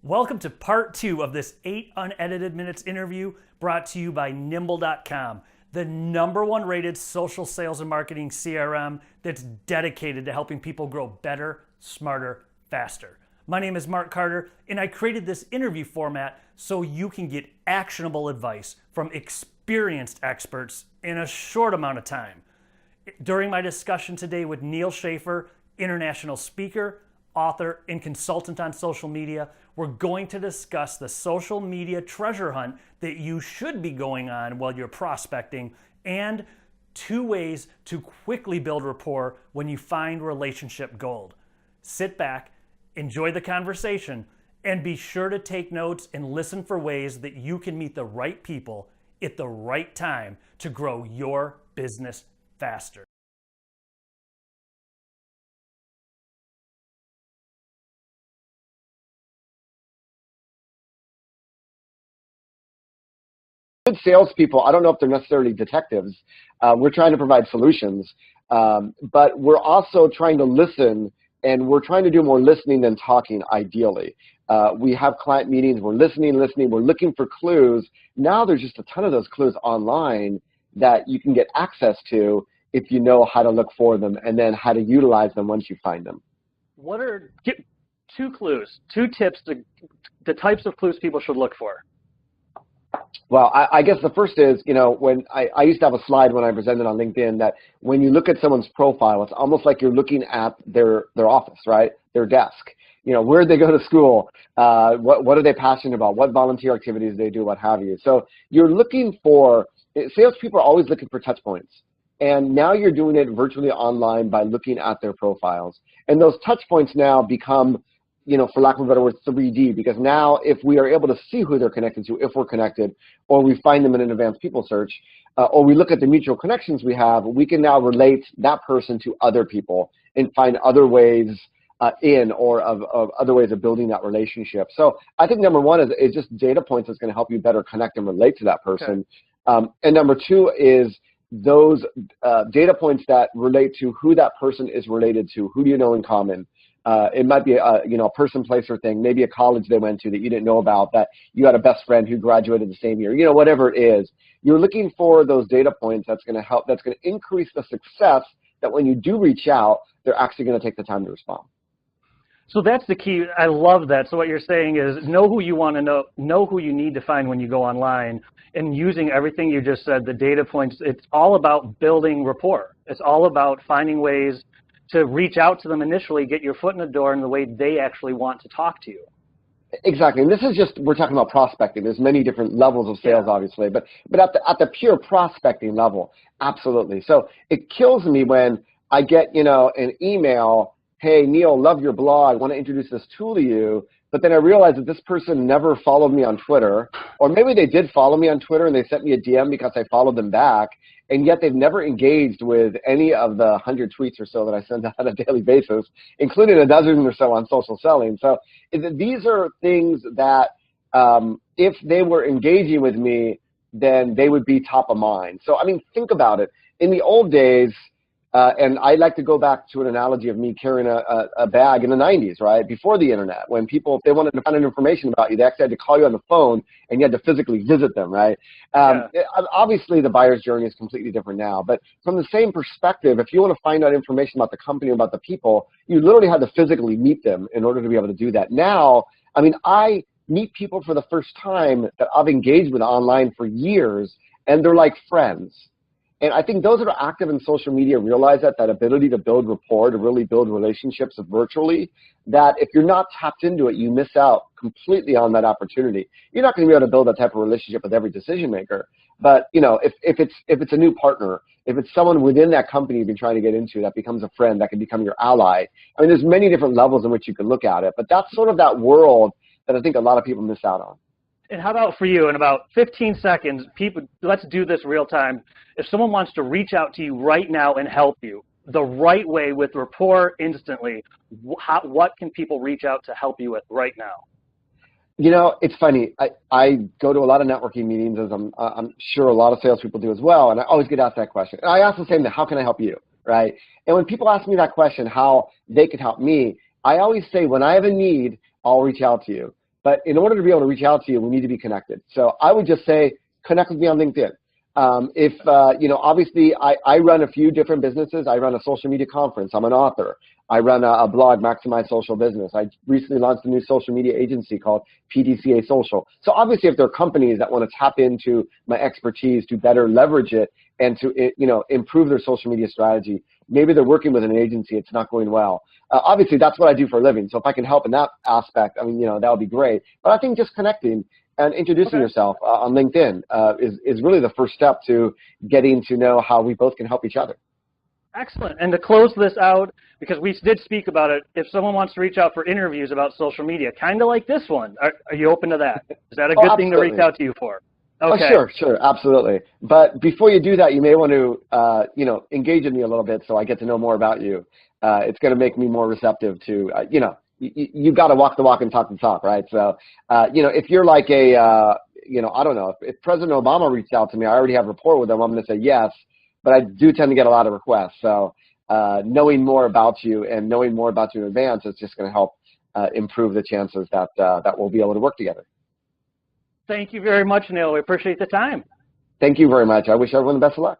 Welcome to part 2 of this 8 unedited minutes interview brought to you by Nimble.com, the #1 rated social sales and marketing CRM that's dedicated to helping people grow better, smarter, faster. My name is Mark Carter, and I created this interview format so you can get actionable advice from experienced experts in a short amount of time. During my discussion today with Neal Schaffer, international speaker, author, and consultant on social media, we're going to discuss the social media treasure hunt that you should be going on while you're prospecting, and 2 ways to quickly build rapport when you find relationship gold. Sit back, enjoy the conversation, and be sure to take notes and listen for ways that you can meet the right people at the right time to grow your business faster. Good salespeople, I don't know if they're necessarily detectives. We're trying to provide solutions, but we're also trying to listen, and we're trying to do more listening than talking, ideally. We have client meetings, we're listening, we're looking for clues. Now there's just a ton of those clues online that you can get access to if you know how to look for them and then how to utilize them once you find them. Give 2 clues, 2 tips, the types of clues people should look for. Well, I guess the first is, when I used to have a slide when I presented on LinkedIn that when you look at someone's profile, it's almost like you're looking at their office, right? Their desk. Where did they go to school? What are they passionate about? What volunteer activities they do, what have you. So you're looking for, salespeople are always looking for touch points. And now you're doing it virtually online by looking at their profiles. And those touch points now become, for lack of a better word, 3D, because now if we are able to see who they're connected to, if we're connected, or we find them in an advanced people search, or we look at the mutual connections we have, we can now relate that person to other people and find other ways of other ways of building that relationship. So I think number 1 is just data points that's going to help you better connect and relate to that person. Okay. And number 2 is those data points that relate to who that person is related to. Who do you know in common? It might be a person, place, or thing, maybe a college they went to that you didn't know about, that you had a best friend who graduated the same year, whatever it is. You're looking for those data points that's going to help, that's going to increase the success that when you do reach out, they're actually going to take the time to respond. So that's the key. I love that. So what you're saying is know who you want to know who you need to find when you go online, and using everything you just said, the data points, it's all about building rapport. It's all about finding ways to reach out to them initially, get your foot in the door in the way they actually want to talk to you. Exactly, and this is just, we're talking about prospecting. There's many different levels of sales, obviously, but at the pure prospecting level, absolutely. So it kills me when I get, an email, hey, Neal, love your blog, I want to introduce this tool to you, but then I realize that this person never followed me on Twitter, or maybe they did follow me on Twitter and they sent me a DM because I followed them back, and yet they've never engaged with any of the 100 tweets or so that I send out on a daily basis, including a dozen or so on social selling. So these are things that if they were engaging with me, then they would be top of mind. So, think about it. In the old days, and I like to go back to an analogy of me carrying a bag in the 90s, right? Before the internet, when people, if they wanted to find out information about you, they actually had to call you on the phone and you had to physically visit them, right? Obviously, the buyer's journey is completely different now, but from the same perspective, if you want to find out information about the company, about the people, you literally had to physically meet them in order to be able to do that. Now, I meet people for the first time that I've engaged with online for years, and they're like friends. And I think those that are active in social media realize that ability to build rapport, to really build relationships virtually, that if you're not tapped into it, you miss out completely on that opportunity. You're not going to be able to build that type of relationship with every decision maker. But, if it's a new partner, if it's someone within that company you've been trying to get into that becomes a friend, that can become your ally. There's many different levels in which you can look at it. But that's sort of that world that I think a lot of people miss out on. And how about for you, in about 15 seconds, let's do this real time. If someone wants to reach out to you right now and help you the right way with rapport instantly, what can people reach out to help you with right now? It's funny. I go to a lot of networking meetings, as I'm sure a lot of salespeople do as well, and I always get asked that question. And I ask the same thing, how can I help you, right? And when people ask me that question, how they can help me, I always say, when I have a need, I'll reach out to you. But in order to be able to reach out to you, we need to be connected. So I would just say, connect with me on LinkedIn. Obviously I run a few different businesses. I run a social media conference. I'm an author. I run a blog, Maximize Social Business. I recently launched a new social media agency called PDCA Social. So obviously if there are companies that want to tap into my expertise to better leverage it and to, improve their social media strategy, maybe they're working with an agency, it's not going well. Obviously that's what I do for a living. So if I can help in that aspect, that would be great. But I think just connecting and introducing yourself on LinkedIn is really the first step to getting to know how we both can help each other. Excellent. And to close this out, because we did speak about it, if someone wants to reach out for interviews about social media, kind of like this one, are you open to that? Is that a good thing to reach out to you for? Okay. Oh, sure, absolutely. But before you do that, you may want to, engage with me a little bit so I get to know more about you. It's going to make me more receptive to, you've got to walk the walk and talk the talk, right? So, if you're like I don't know, if President Obama reached out to me, I already have rapport with him, I'm going to say yes, but I do tend to get a lot of requests. So knowing more about you and knowing more about you in advance is just going to help improve the chances that we'll be able to work together. Thank you very much, Neil. We appreciate the time. Thank you very much. I wish everyone the best of luck.